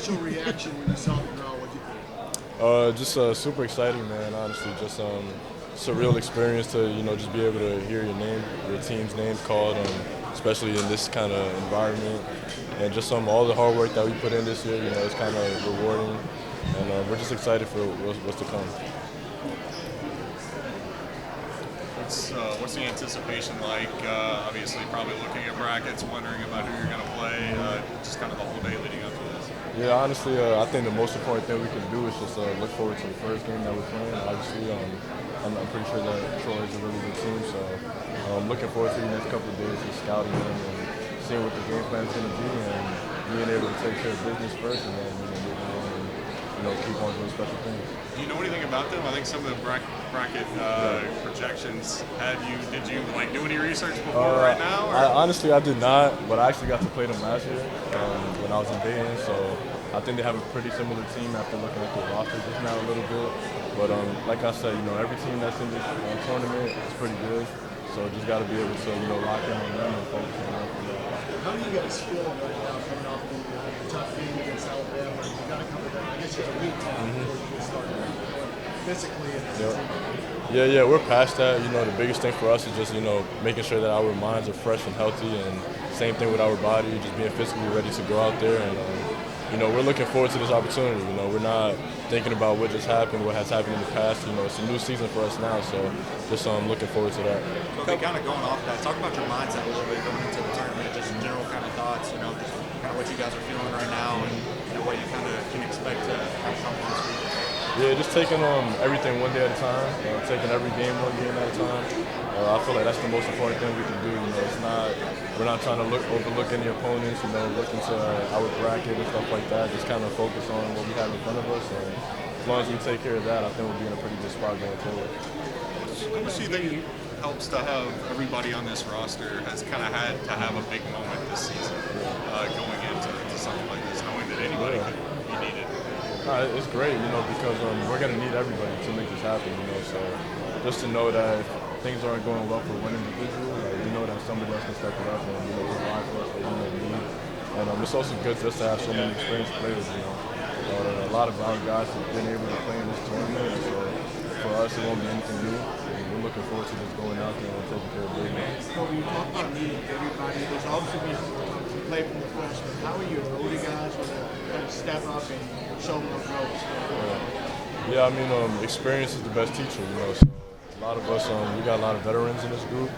initial reaction when you saw the draw? What did you think? Just super exciting, man. Honestly, just surreal experience to just be able to hear your team's name called, especially in this kind of environment, and just all the hard work that we put in this year. It's kind of rewarding, and we're just excited for what's to come. What's the anticipation like? Obviously, probably looking at brackets, wondering about who you're going to play, just kind of the whole day leading up to this. Yeah, honestly, I think the most important thing we can do is just look forward to the first game that we're playing. Obviously, I'm pretty sure that Troy is a really good team, so I'm looking forward to the next couple of days, just scouting them and seeing what the game plan is going to be, and being able to take care of business first, and then move on and keep on doing special things. Do you know anything about them? I think some of the bracket projections did you do any research before right now? Honestly, I did not, but I actually got to play them last year when I was in Brea, so I think they have a pretty similar team after looking at their roster just now a little bit. But like I said, every team that's in this tournament is pretty good, so just got to be able to lock in on them and focus on them. How do you guys feel right now coming off the tough game against Alabama? You got to come to that. I guess you have a week now before you can start physically and as a team. Yeah, we're past that. The biggest thing for us is just making sure that our minds are fresh and healthy, and same thing with our body, just being physically ready to go out there. And we're looking forward to this opportunity. We're not thinking about what just happened, what has happened in the past. It's a new season for us now, so just looking forward to that. Koby, kind of going off that, talk about your mindset a little bit going into the tournament, just general kind of thoughts, just kind of what you guys are feeling right now, and what you kind of can expect to have come this week. Yeah, just taking everything one day at a time, taking every game one game at a time. I feel like that's the most important thing we can do. We're not trying to overlook any opponents. Look into our bracket and stuff like that. Just kind of focus on what we have in front of us. And as long as we take care of that, I think we'll be in a pretty good spot going forward. How much do you think it helps to have everybody on this roster has kind of had to have a big moment this season, going into something like this, knowing that anybody could be needed? It's great, because we're going to need everybody to make this happen, so just to know that if things aren't going well for one individual, we know that somebody else can step it up and, provide for us what we need. And it's also good just to have so many experienced players, a lot of our guys have been able to play in this tournament, so for us it won't be anything new. We're looking forward to just going out there and taking care of business. Koby, you talk about needing everybody. There's obviously been some play from the freshmen. How are you older guys going to step up and show them those ropes? Yeah, experience is the best teacher, So a lot of us, we got a lot of veterans in this group,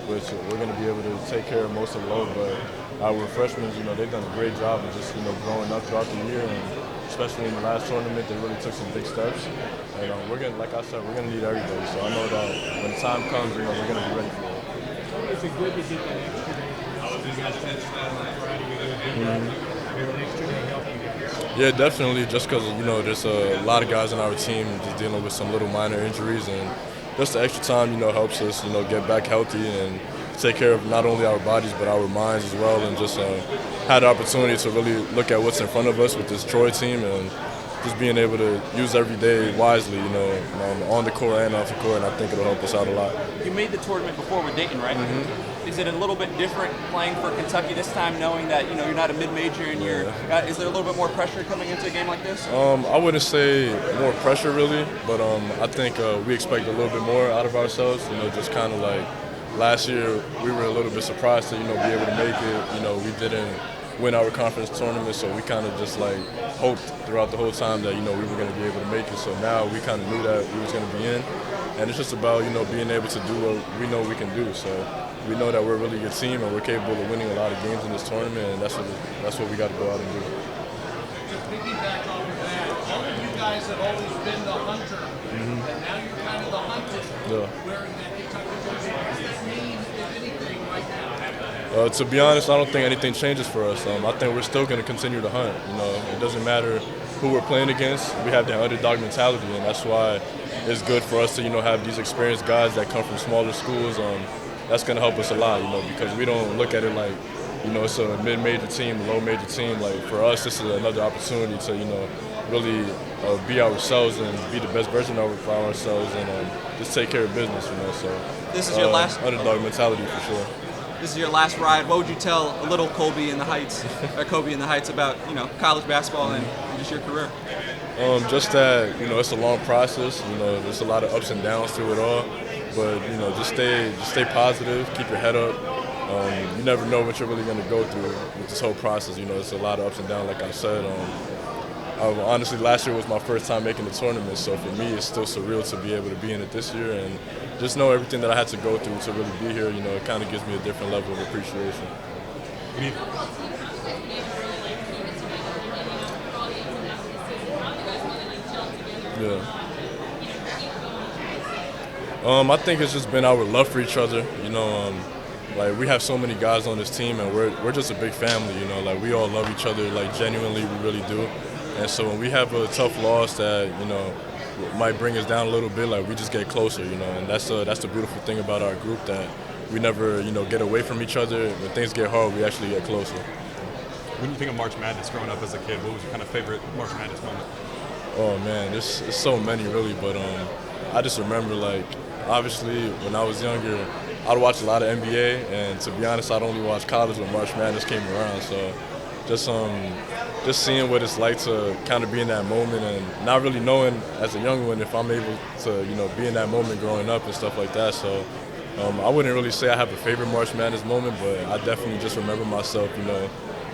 which we're going to be able to take care of most of the load. But our freshmen, they've done a great job of just, growing up throughout the year, and especially in the last tournament, they really took some big steps. And we're going to, like I said, we're going to need everybody. So I know that when the time comes, we're going to be ready for it. Is it good to get that extra day? You guys touched on Friday, will an extra day help you guys? Yeah, definitely. Just because there's a lot of guys on our team just dealing with some little minor injuries, and just the extra time helps us get back healthy and take care of not only our bodies but our minds as well, and just had the opportunity to really look at what's in front of us with this Troy team, and just being able to use every day wisely, on the court and off the court, and I think it'll help us out a lot. You made the tournament before with Dayton, right? Mm-hmm. Is it a little bit different playing for Kentucky this time, knowing that you're not a mid-major and is there a little bit more pressure coming into a game like this? I wouldn't say more pressure really, but I think we expect a little bit more out of ourselves. Just kind of like last year, we were a little bit surprised to be able to make it. We didn't win our conference tournament, so we kind of just hoped throughout the whole time that we were going to be able to make it. So now we kind of knew that we was going to be in, and it's just about being able to do what we know we can do. So we know that we're a really good team and we're capable of winning a lot of games in this tournament, and that's what we got to go out and do. To piggyback off of that, all of you guys have always been the hunter, and now you're kind of the hunted, wearing that Kentucky jersey. What does that mean, if anything, right now? To be honest, I don't think anything changes for us. I think we're still going to continue to hunt. It doesn't matter who we're playing against. We have that underdog mentality, and that's why it's good for us to have these experienced guys that come from smaller schools. That's going to help us a lot, because we don't look at it like, it's a mid-major team, a low-major team. Like, for us, this is another opportunity to, really be ourselves and be the best version of ourselves, and just take care of business, So this is your last underdog mentality for sure. this is your last ride. What would you tell a little Koby in the Heights, or Koby in the Heights, about college basketball and just your career? Just that it's a long process. There's a lot of ups and downs through it all, but just stay positive, keep your head up. You never know what you're really going to go through with this whole process. It's a lot of ups and downs, like I said. Honestly, last year was my first time making the tournament, so for me it's still surreal to be able to be in it this year and just know everything that I had to go through to really be here. It kind of gives me a different level of appreciation. Yeah. I think it's just been our love for each other. Like we have so many guys on this team, and we're just a big family. Like we all love each other. Like genuinely, we really do. And so when we have a tough loss that might bring us down a little bit, like we just get closer. And that's the beautiful thing about our group, that we never get away from each other. When things get hard, we actually get closer. When you think of March Madness growing up as a kid, what was your kind of favorite March Madness moment? Oh man, there's so many really, but I just remember, like, obviously when I was younger, I'd watch a lot of NBA, and to be honest, I'd only watch college when March Madness came around. So just seeing what it's like to kind of be in that moment, and not really knowing as a young one if I'm able to be in that moment growing up and stuff like that. So I wouldn't really say I have a favorite March Madness moment, but I definitely just remember myself,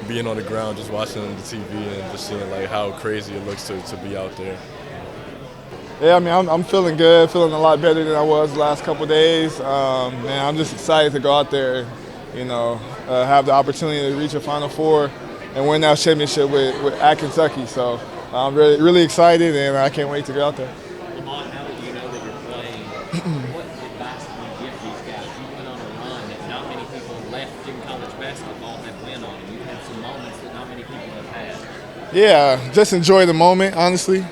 being on the ground, just watching the TV and just seeing like how crazy it looks to be out there. Yeah, I mean, I'm feeling good, feeling a lot better than I was the last couple of days. Man, I'm just excited to go out there, have the opportunity to reach a Final Four and win that championship at Kentucky. So I'm really, really excited, and I can't wait to go out there. Lamont, now that you know that you're playing, what advice do you give these guys? You went on a run that not many people left in college basketball have went on. You've had some moments that not many people have had. Yeah, just enjoy the moment, honestly.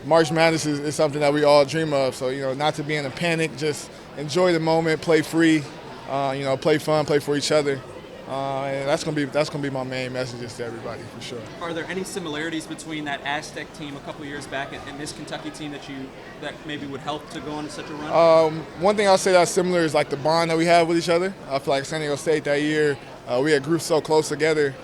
March Madness is something that we all dream of. So, not to be in a panic, just enjoy the moment, play free, play fun, play for each other. And that's gonna be my main messages to everybody, for sure. Are there any similarities between that Aztec team a couple years back and this Kentucky team that maybe would help to go on such a run? One thing I'll say that's similar is like the bond that we have with each other. I feel like San Diego State that year, we had groups so close together.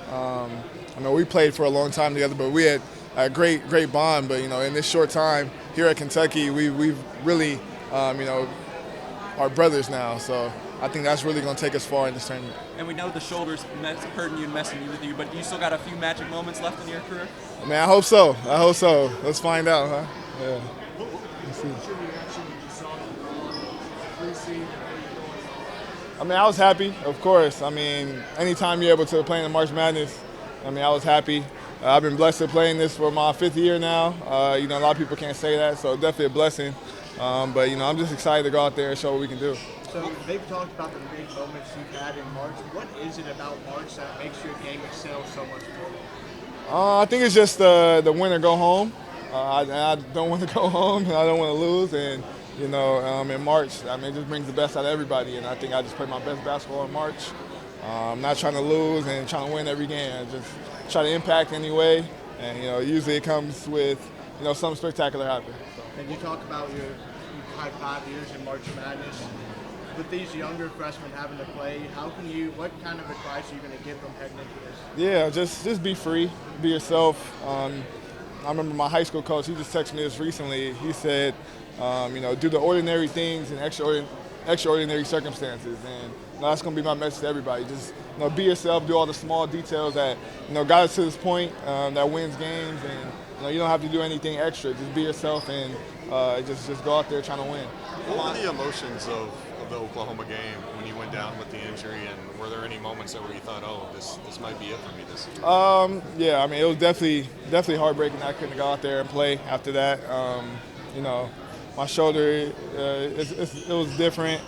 We played for a long time together, but we had a great bond. But in this short time here at Kentucky, we've really are brothers now. So I think that's really going to take us far in this tournament. And we know the shoulder's hurting you and messing with you, but you still got a few magic moments left in your career? Man, I hope so. Let's find out, huh? Yeah. Let's see. I mean, I was happy, of course. I mean, anytime you're able to play in the March Madness, I was happy. I've been blessed to play in this for my 5th year now. A lot of people can't say that, so definitely a blessing. But I'm just excited to go out there and show what we can do. So they've talked about the big moments you've had in March. What is it about March that makes your game excel so much more? I think it's just the win or go home. I don't want to go home, and I don't want to lose. And in March, it just brings the best out of everybody. And I think I just play my best basketball in March. I'm not trying to lose and trying to win every game. I just try to impact anyway. And usually it comes with something spectacular happen. And you talk about you've had 5 years in March Madness. With these younger freshmen having to play, what kind of advice are you going to give them heading into this? Yeah, just be free, be yourself. I remember my high school coach, he just texted me this recently. He said, do the ordinary things in extraordinary circumstances. And that's going to be my message to everybody. Just be yourself, do all the small details that got us to this point that wins games. And you don't have to do anything extra. Just be yourself and just go out there trying to win. What were the emotions of the Oklahoma game when you went down with the injury, and were there any moments where you thought, oh, this might be it for me this year? Yeah, it was definitely heartbreaking that I couldn't go out there and play after that. My shoulder, it was different.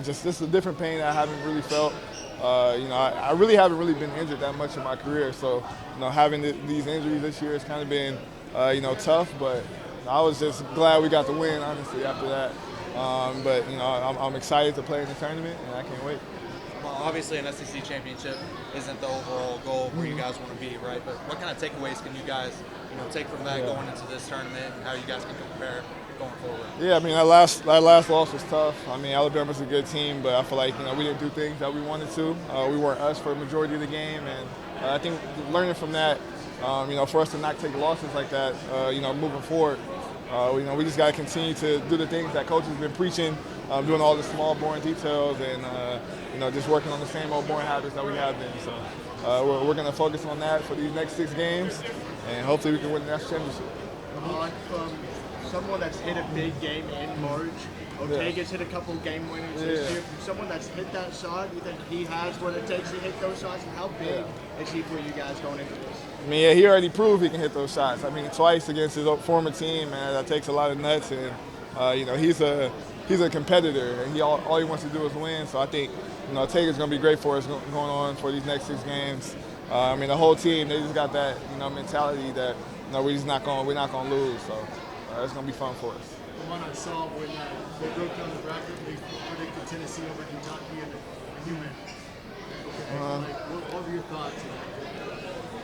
Just a different pain that I haven't really felt. I really haven't really been injured that much in my career, so having these injuries this year has kind of been tough, but I was just glad we got the win, honestly, after that. But I'm excited to play in the tournament, and I can't wait. Well, obviously, an SEC championship isn't the overall goal where you guys want to be, right? But what kind of takeaways can you guys, take from that going into this tournament, and how you guys can compare? going forward? Yeah, I mean, that last loss was tough. I mean, Alabama's a good team, but I feel like, we didn't do things that we wanted to. We weren't us for the majority of the game, and I think learning from that, for us to not take losses like that, moving forward, we just got to continue to do the things that coach has been preaching, doing all the small, boring details, and just working on the same old boring habits that we have been. So we're going to focus on that for these next 6 games, and hopefully we can win the national championship. Lamont, from someone that's hit a big game in March, Ortega's hit a couple game winners this year. From someone that's hit that shot, you think he has what it takes to hit those shots, and how big is he for you guys going into this? I mean, he already proved he can hit those shots. I mean, twice against his former team, man, that takes a lot of nuts, and he's a competitor, and all he wants to do is win. So I think Ortega's going to be great for us going on for these next 6 games. I mean, the whole team, they just got that mentality that we're not going to lose. So it's going to be fun for us. The one I saw when they broke down the bracket, they predicted Tennessee over Kentucky, and you went. What were your thoughts?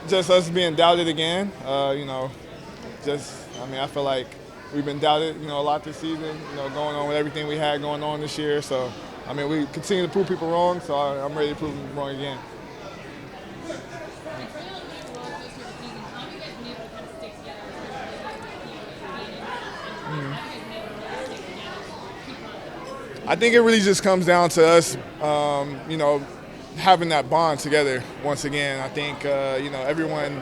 Just us being doubted again. I feel like we've been doubted, a lot this season, going on with everything we had going on this year. So, I mean, we continue to prove people wrong, so I'm ready to prove them wrong again. I think it really just comes down to us, having that bond together once again. I think, everyone,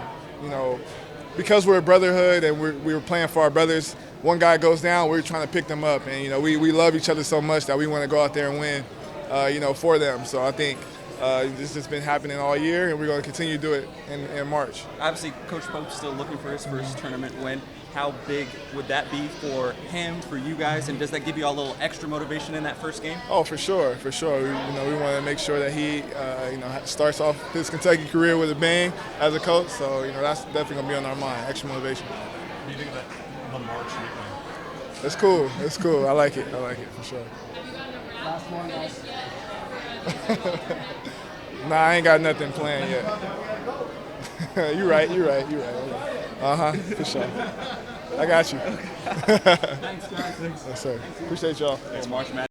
because we're a brotherhood and we were playing for our brothers, one guy goes down, we're trying to pick them up. And, we love each other so much that we want to go out there and win, for them. So I think this has been happening all year, and we're going to continue to do it in March. Obviously, Coach Pope's still looking for his first tournament win. How big would that be for him, for you guys, and does that give you all a little extra motivation in that first game? Oh, for sure. We want to make sure that he, starts off his Kentucky career with a bang as a coach. So, that's definitely going to be on our mind, extra motivation. What do you think of that March nickname? It's cool. It's cool. I like it for sure. Last one, guys. Nah, I ain't got nothing planned yet. You're right. For sure. I got you. Thanks, guys. Yes, sir. Appreciate y'all. March Madness.